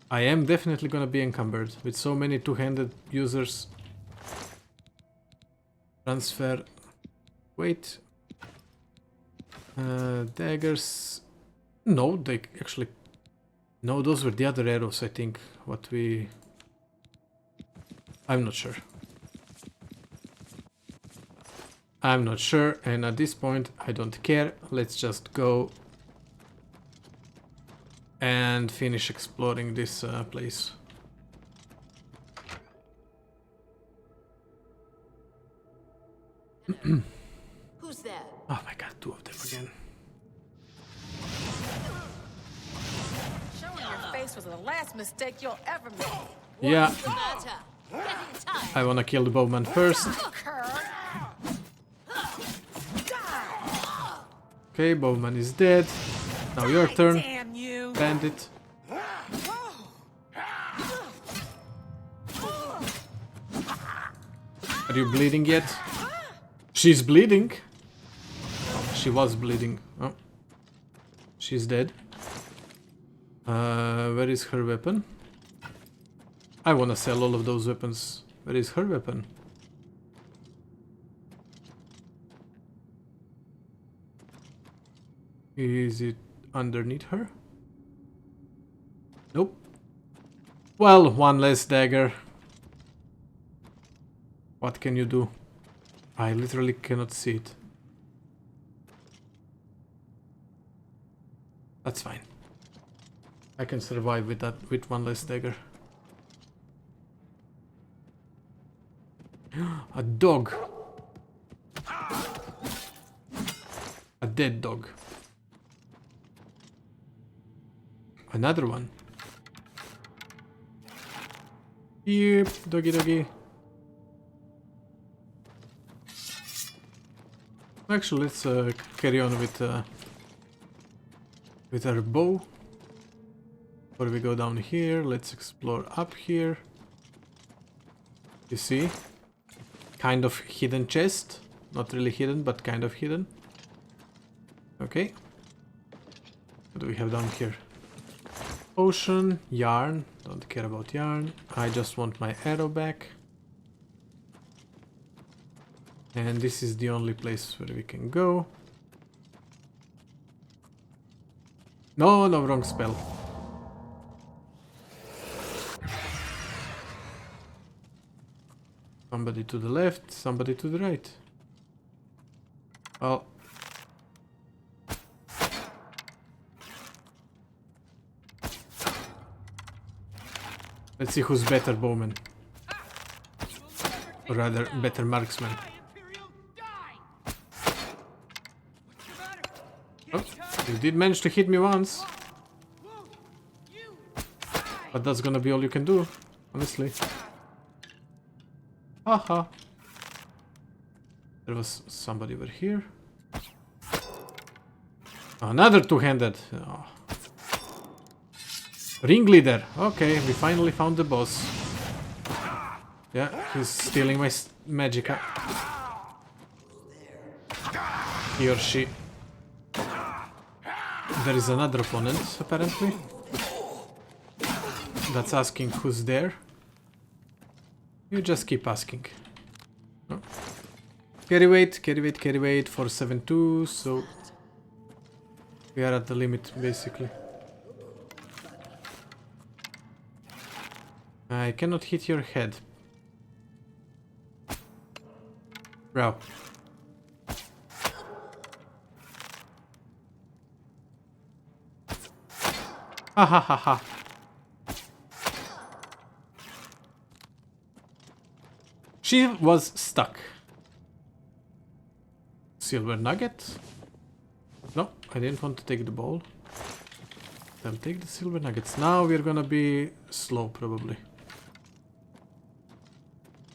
I am definitely gonna be encumbered with so many two-handed users. Transfer. Wait. Daggers. No, they actually... No, those were the other arrows, I think. What we... I'm not sure. I'm not sure, and at this point, I don't care. Let's just go and finish exploring this place. Who's there? Oh my god, two of them again. Showing your face was the last mistake you'll ever make. Yeah, Matter. Getting time. I wanna kill the bowman first. Okay, bowman is dead. Now your turn. Damn you! Bandit. Are you bleeding yet? She's bleeding. She was bleeding. Oh. She's dead. Where is her weapon? I wanna sell all of those weapons. Where is her weapon? Is it underneath her? Nope. Well, one less dagger. What can you do? I literally cannot see it. That's fine. I can survive with that, with one less dagger. A dog. A dead dog. Another one. Yep, doggy doggy. Actually, let's carry on with our bow. Before we go down here, let's explore up here. You see? Kind of hidden chest. Not really hidden, but kind of hidden. Okay. What do we have down here? Potion, yarn. Don't care about yarn. I just want my arrow back. And this is the only place where we can go. No, no, wrong spell. Somebody to the left, somebody to the right. Well. Let's see who's better bowman. Or rather, better marksman. Oh, you did manage to hit me once. But that's gonna be all you can do, honestly. Haha. There was somebody over here. Another two-handed. Oh. Ringleader. Okay, we finally found the boss. Yeah, he's stealing my magicka. He or she. There is another opponent, apparently. That's asking who's there. You just keep asking. Oh. Carry weight, 472, so we are at the limit, basically. I cannot hit your head. Bro. Ha ha ha ha. She was stuck. Silver nugget? No, I didn't want to take the ball. I'll take the silver nuggets. Now we're gonna be slow, probably.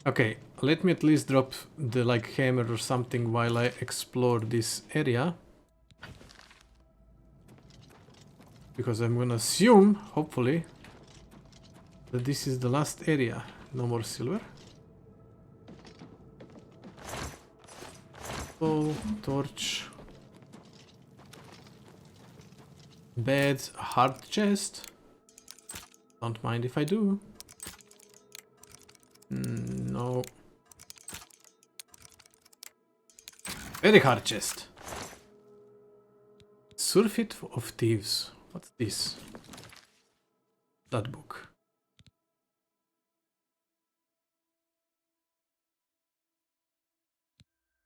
Okay, let me at least drop the like hammer or something while I explore this area. Because I'm gonna assume, hopefully, that this is the last area. No more silver. Ball, torch. Bed, a hard chest. Don't mind if I do. No. Very hard chest. Surfeit of Thieves. What's this? That book.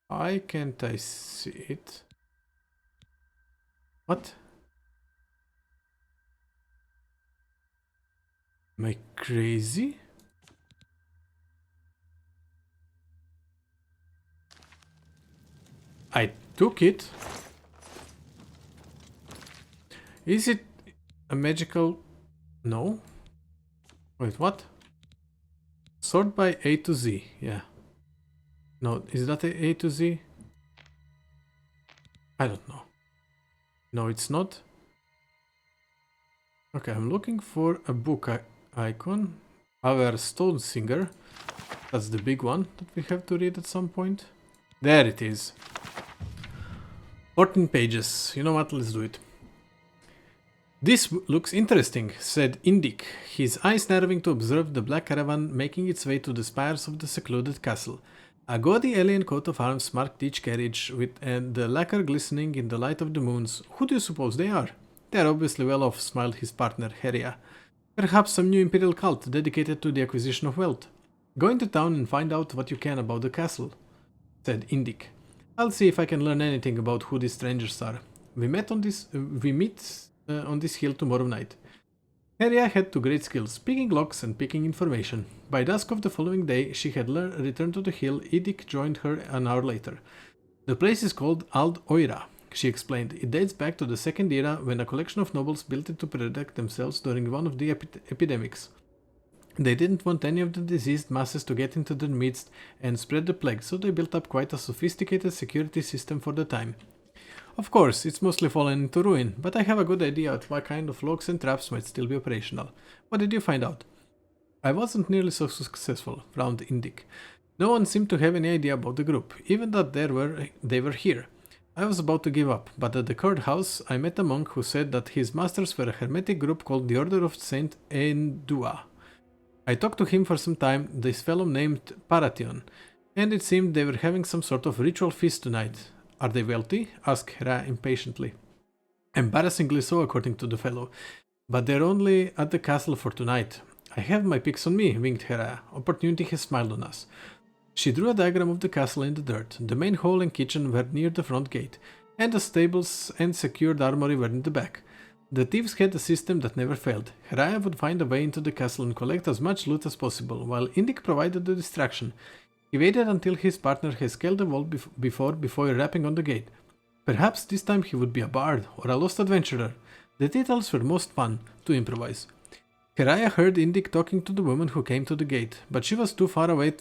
Why can't I see it? What? Am I crazy? I took it. Is it a magical? No. Wait, what? Sort by A to Z. Yeah. No, is that A to Z? I don't know. No, it's not. Okay, I'm looking for a book icon. Our Stone Singer. That's the big one that we have to read at some point. There it is. 14 pages. You know what? Let's do it. This looks interesting, said Indik, his eyes narrowing to observe the black caravan making its way to the spires of the secluded castle. A gaudy alien coat of arms marked each carriage, and the lacquer glistening in the light of the moons. Who do you suppose they are? They are obviously well off, smiled his partner, Heria. Perhaps some new imperial cult dedicated to the acquisition of wealth. Go into town and find out what you can about the castle, said Indik. I'll see if I can learn anything about who these strangers are. We meet on this hill tomorrow night. Heria had two great skills, picking locks and picking information. By dusk of the following day, she had returned to the hill. Indik joined her an hour later. The place is called Ald Oira, she explained. It dates back to the Second Era, when a collection of nobles built it to protect themselves during one of the epidemics. They didn't want any of the diseased masses to get into their midst and spread the plague, so they built up quite a sophisticated security system for the time. Of course, it's mostly fallen into ruin, but I have a good idea of what kind of locks and traps might still be operational. What did you find out? I wasn't nearly so successful, frowned Indik. No one seemed to have any idea about the group, even that they were here. I was about to give up, but at the courthouse I met a monk who said that his masters were a hermetic group called the Order of Saint Endua. I talked to him for some time, this fellow named Paration, and it seemed they were having some sort of ritual feast tonight. Are they wealthy? Asked Hera impatiently. Embarrassingly so, according to the fellow. But they're only at the castle for tonight. I have my picks on me, winked Hera. Opportunity has smiled on us. She drew a diagram of the castle in the dirt. The main hall and kitchen were near the front gate, and the stables and secured armory were in the back. The thieves had a system that never failed. Heraya would find a way into the castle and collect as much loot as possible, while Indik provided the distraction. He waited until his partner had scaled the wall before rapping on the gate. Perhaps this time he would be a bard or a lost adventurer. The details were most fun to improvise. Heraya heard Indik talking to the woman who came to the gate, but she was too far away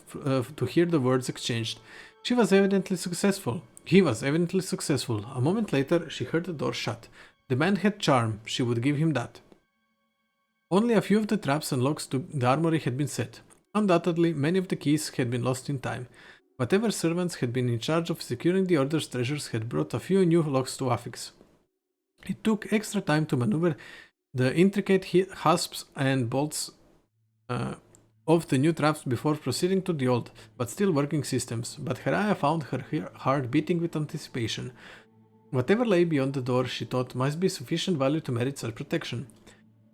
to hear the words exchanged. She was evidently successful. He was evidently successful. A moment later, she heard the door shut. The man had charm, she would give him that. Only a few of the traps and locks to the armory had been set. Undoubtedly, many of the keys had been lost in time. Whatever servants had been in charge of securing the Order's treasures had brought a few new locks to affix. It took extra time to maneuver the intricate hasps and bolts of the new traps before proceeding to the old, but still working systems, but Heraya found her heart beating with anticipation. Whatever lay beyond the door, she thought, must be sufficient value to merit such protection.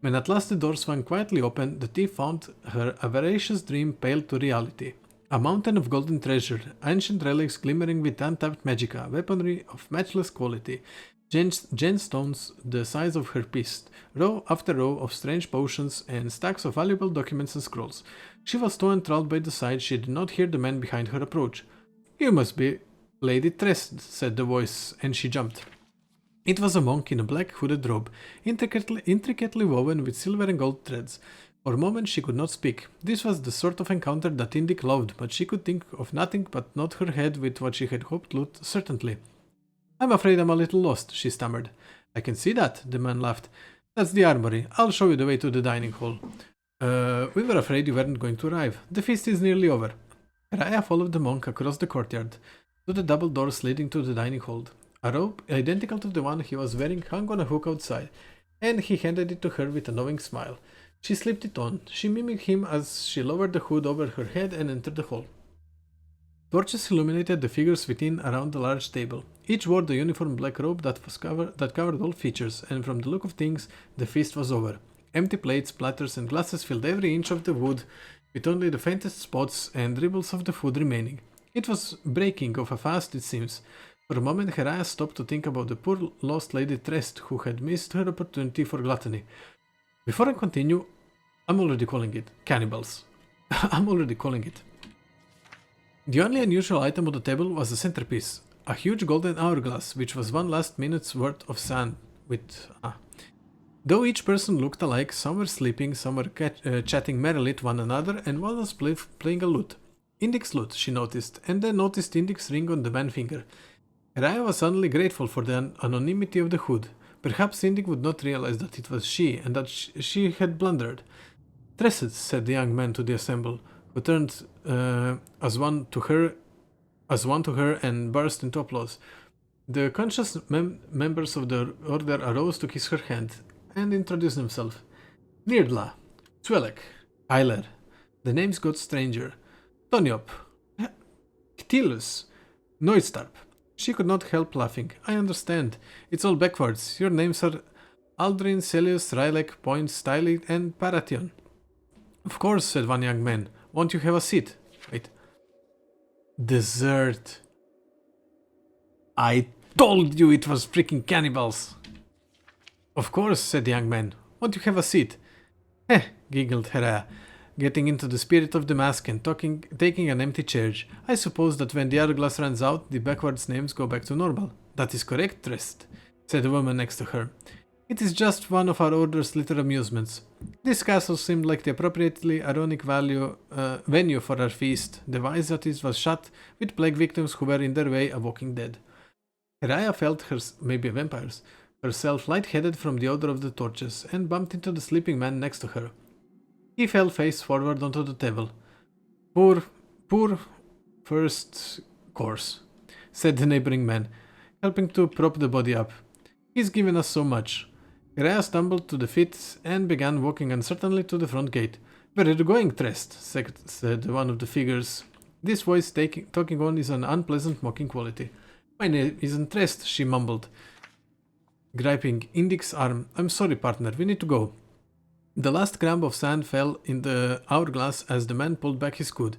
When at last the door swung quietly open, the thief found her avaricious dream pale to reality. A mountain of golden treasure, ancient relics glimmering with untapped magicka, weaponry of matchless quality, gemstones the size of her fist, row after row of strange potions, and stacks of valuable documents and scrolls. She was so enthralled by the sight she did not hear the man behind her approach. "You must be Lady Trest," said the voice, and she jumped. It was a monk in a black hooded robe, intricately woven with silver and gold threads. For a moment she could not speak. This was the sort of encounter that Indik loved, but she could think of nothing but nod her head with what she had hoped loot certainly. "I'm afraid I'm a little lost," she stammered. "I can see that," the man laughed. "That's the armory. I'll show you the way to the dining hall." We were afraid you weren't going to arrive. The feast is nearly over." Raya followed the monk across the courtyard to the double doors leading to the dining hall. A robe identical to the one he was wearing hung on a hook outside, and he handed it to her with a knowing smile. She slipped it on. She mimicked him as she lowered the hood over her head and entered the hall. Torches illuminated the figures within around the large table. Each wore the uniform black robe that covered all features, and from the look of things, the feast was over. Empty plates, platters, and glasses filled every inch of the wood, with only the faintest spots and dribbles of the food remaining. It was breaking off a fast, it seems. For a moment, Heraya stopped to think about the poor lost Lady Trest, who had missed her opportunity for gluttony. Before I continue, I'm already calling it cannibals. I'm already calling it. The only unusual item on the table was the centerpiece, a huge golden hourglass, which was one last minute's worth of sand with... Though each person looked alike, some were sleeping, some were chatting merrily to one another, and one was playing a lute. Indik's lute, she noticed, and then noticed Indik's ring on the man finger. Raya was suddenly grateful for the anonymity of the hood. Perhaps Indik would not realize that it was she, and that she had blundered. "Tressed," said the young man to the assemble, who turned as one to her and burst into applause. The conscious members of the order arose to kiss her hand and introduce themselves. Nirdla, Twelek, Eiler. The names got stranger. Tonyop, Ctilus, Neustarp. She could not help laughing. "I understand. It's all backwards. Your names are Aldrin, Celius, Rylek, Point, Styli, and Paration." "Of course," said one young man. "Won't you have a seat?" "Wait. Dessert. I told you it was freaking cannibals." "Of course," said the young man. "Won't you have a seat?" "Heh," giggled Heraya, getting into the spirit of the mask and taking an empty chair. "I suppose that when the hourglass runs out, the backwards names go back to normal." "That is correct, Trest," said the woman next to her. "It is just one of our order's little amusements. This castle seemed like the appropriately ironic venue for our feast, devised that it was shut with plague victims who were in their way a walking dead." Heraya felt maybe vampires, herself light-headed from the odor of the torches, and bumped into the sleeping man next to her. He fell face forward onto the table. Poor first course," said the neighboring man, helping to prop the body up. "He's given us so much." Rhea stumbled to the feet and began walking uncertainly to the front gate. "Where are you going, Trest?" said one of the figures. This voice talking on is an unpleasant mocking quality. "My name isn't Trest," she mumbled, gripping Indik's arm. "I'm sorry, partner, we need to go." The last gram of sand fell in the hourglass as the man pulled back his hood.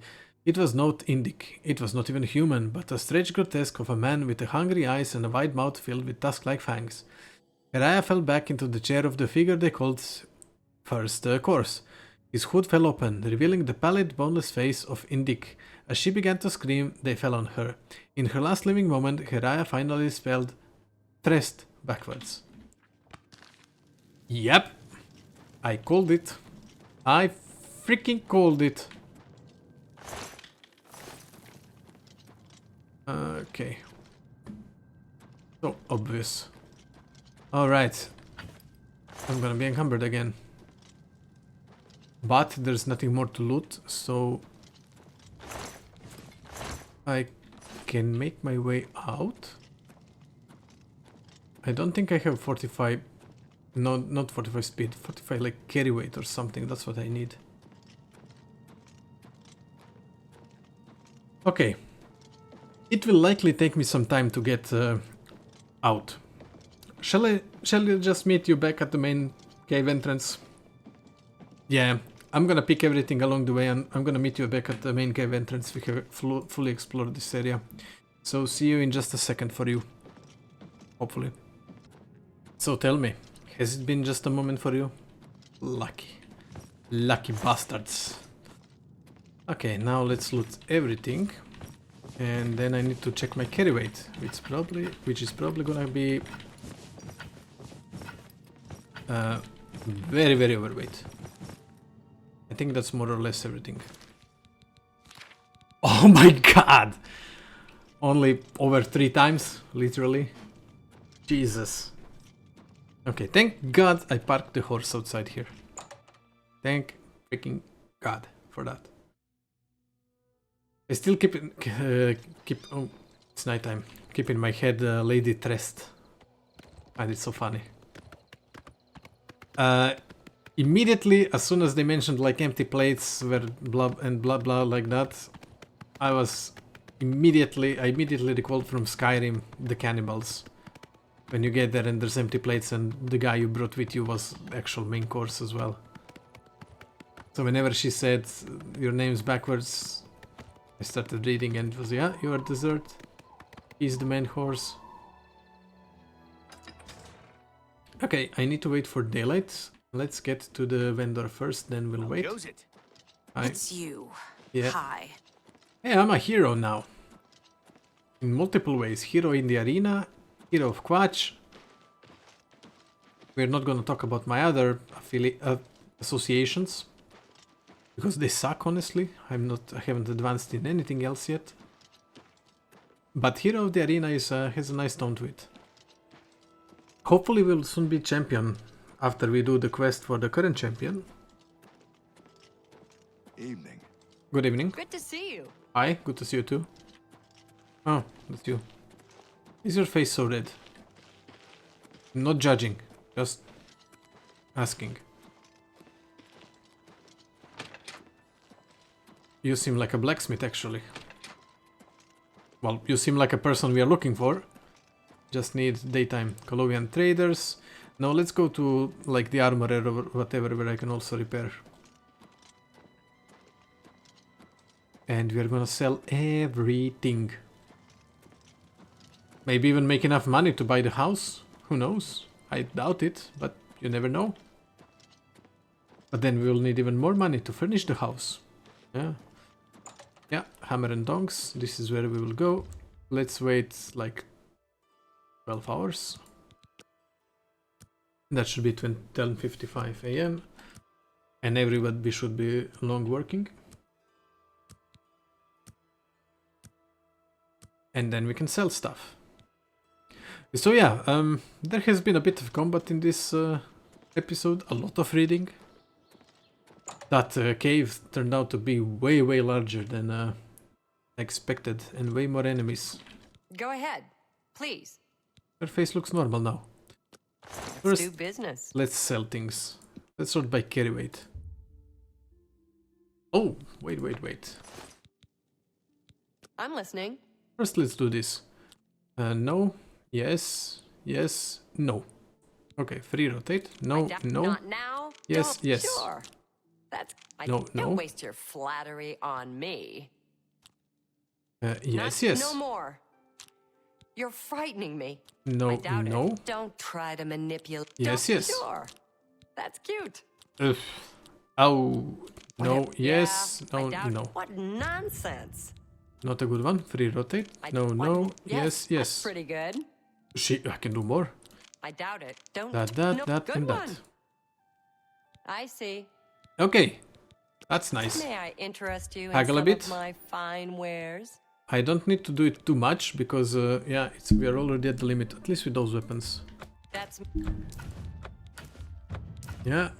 It was not Indic, it was not even human, but a strange grotesque of a man with hungry eyes and a wide mouth filled with tusk-like fangs. Heraya fell back into the chair of the figure they called first course. His hood fell open, revealing the pallid, boneless face of Indic. As she began to scream, they fell on her. In her last living moment, Heraya finally spelled Trest backwards. Yep, I called it. I freaking called it. Okay. So obvious. Alright. I'm gonna be encumbered again. But there's nothing more to loot, so I can make my way out. I don't think I have 45. No, not 45 speed. 45 like carry weight or something. That's what I need. Okay. It will likely take me some time to get out. Shall I just meet you back at the main cave entrance? Yeah, I'm gonna pick everything along the way and I'm gonna meet you back at the main cave entrance. We have fully explored this area. So see you in just a second for you. Hopefully. So tell me, has it been just a moment for you? Lucky. Lucky bastards. Okay, now let's loot everything. And then I need to check my carry weight, which is probably gonna be very, very overweight. I think that's more or less everything. Oh my god! Only over 3 times, literally. Jesus. Okay, thank god I parked the horse outside here. Thank freaking god for that. I still keep oh, it's nighttime. Keep in my head Lady Trest. And it's so funny. Immediately, as soon as they mentioned like empty plates were blah blah like that, I immediately recalled from Skyrim the cannibals. When you get there and there's empty plates and the guy you brought with you was actual main course as well. So whenever she said your name's backwards, I started reading and it was, yeah, you are dessert. He's the main horse. Okay, I need to wait for daylight. Let's get to the vendor first, then we'll wait. Hi. It's you. Yeah. Hi. Hey, I'm a hero now. In multiple ways. Hero in the arena, hero of Quatch. We're not gonna talk about my other associations. Because they suck, honestly. I haven't advanced in anything else yet. But hero of the arena has a nice tone to it. Hopefully we'll soon be champion after we do the quest for the current champion. Evening. Good evening. Good to see you. Hi, good to see you too. Oh, that's you. Is your face so red? Not judging, just asking. You seem like a blacksmith, actually. Well, you seem like a person we are looking for. Just need daytime. Colovian traders. Now let's go to like the armorer or whatever where I can also repair. And we're gonna sell everything. Maybe even make enough money to buy the house. Who knows? I doubt it, but you never know. But then we will need even more money to furnish the house. Yeah. Yeah, hammer and donks. This is where we will go. Let's wait like 12 hours. That should be 10:55 AM. And everybody should be long working. And then we can sell stuff. So yeah, there has been a bit of combat in this episode. A lot of reading. That cave turned out to be way larger than expected, and way more enemies. Go ahead, please. Her face looks normal now. Let's First, do business. let's sell things. Let's sort by carry weight. Oh, wait. I'm listening. First, let's do this. No, yes, no. Okay, free rotate. No, no. Not now. Yes, Don't. yes. Sure. That's. No. Don't waste your flattery on me. Yes, Not, yes. No more. You're frightening me. No, I doubt no. it. Don't try to manipulate. Yes, Don't- yes. Sure. That's cute. Ugh. Oh, no, Yeah, yes, I no, doubt no. What nonsense. Not a good one. Free rotate. I- No, what- no. Yes, That's yes. pretty good. I can do more. I doubt it. Don't. That, no, that, good and one. that. I see. Okay, that's nice. May I interest you in Haggle a some bit. of my fine wares? I don't need to do it too much because, yeah, we are already at the limit, at least with those weapons. That's Yeah,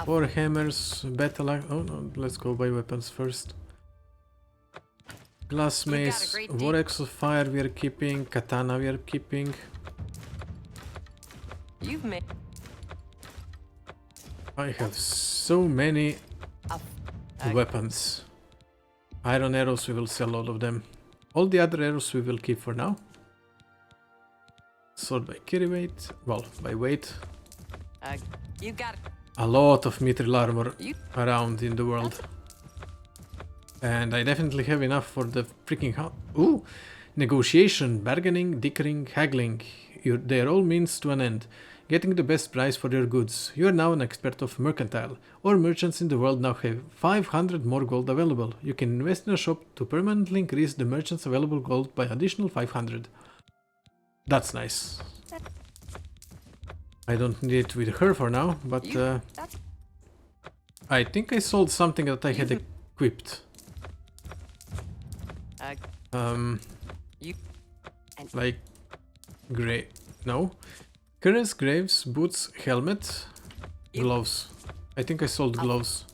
4 hammers, battle axe. Oh no, let's go by weapons first. Glass You've got a mace, great vortex of fire we are keeping, katana we are keeping. you've made. I have so many weapons. Iron arrows, we will sell all of them. All the other arrows we will keep for now. Sword by carry weight, well, by weight. You got. A lot of mithril armor You- around in the world. And I definitely have enough for the freaking house. Ooh! Negotiation, bargaining, dickering, haggling. They're all means to an end. Getting the best price for your goods. You are now an expert of mercantile. All merchants in the world now have 500 more gold available. You can invest in a shop to permanently increase the merchant's available gold by additional 500. That's nice. I don't need it with her for now, but That's. I think I sold something that I had equipped. You. And Like grey. No. Currents, graves, boots, helmet, gloves. I think I sold gloves.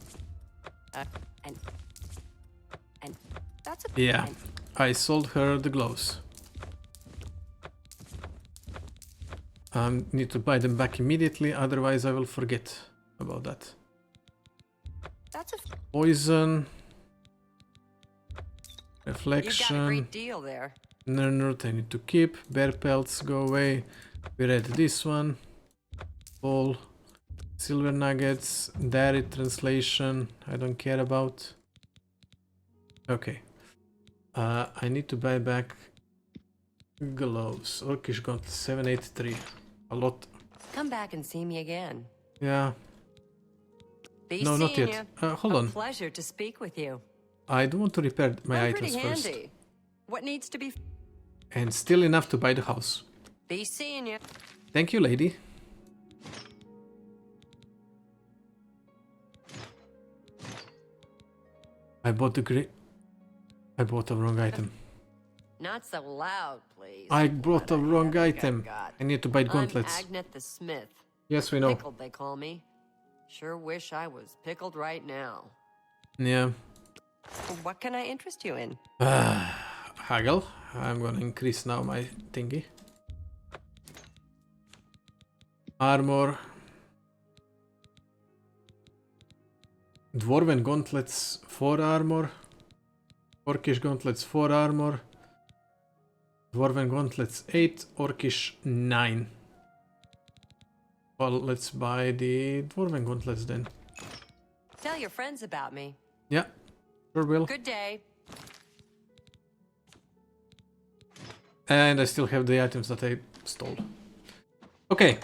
and. That's a. Yeah, and- I sold her the gloves. Need to buy them back immediately, otherwise I will forget about that. That's a. Poison. You got a Reflection. great deal there. Nernert I need to keep. Bear pelts go away. We read this one. Ball. Silver nuggets. Dairy translation. I don't care about. Okay. I need to buy back gloves. Orcish got 783. A lot. Come back and see me again. Yeah. Be No, not seeing yet. you. Hold A on. pleasure to speak with you. I do want to repair my I'm items pretty first. handy. What needs to be? And still enough to buy the house. Be seeing you. Thank you, lady. I bought the wrong item. Not so loud, please. I brought the wrong headache I've item. got. I need to buy I'm gauntlets. Agnet the Smith. Yes, we know. Pickled, they call me. Sure wish I was pickled right now. Yeah. What can I interest you in? Haggle. I'm gonna increase now my thingy. Armor. Dwarven gauntlets 4 armor. Orcish gauntlets 4 armor. Dwarven gauntlets 8. Orcish 9. Well, let's buy the Dwarven gauntlets then. Tell your friends about me. Yeah, sure will. Good day. And I still have the items that I stole. Okay,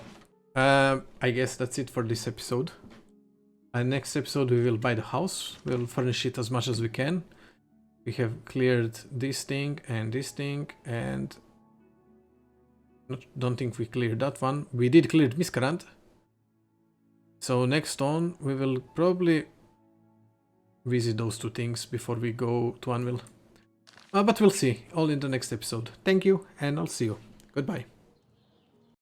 I guess that's it for this episode. Next episode we will buy the house. We'll furnish it as much as we can. We have cleared this thing, and don't think we cleared that one. We did clear Miscreant. So next on we will probably visit those two things before we go to Anvil. But we'll see, all in the next episode. Thank you, and I'll see you. Goodbye.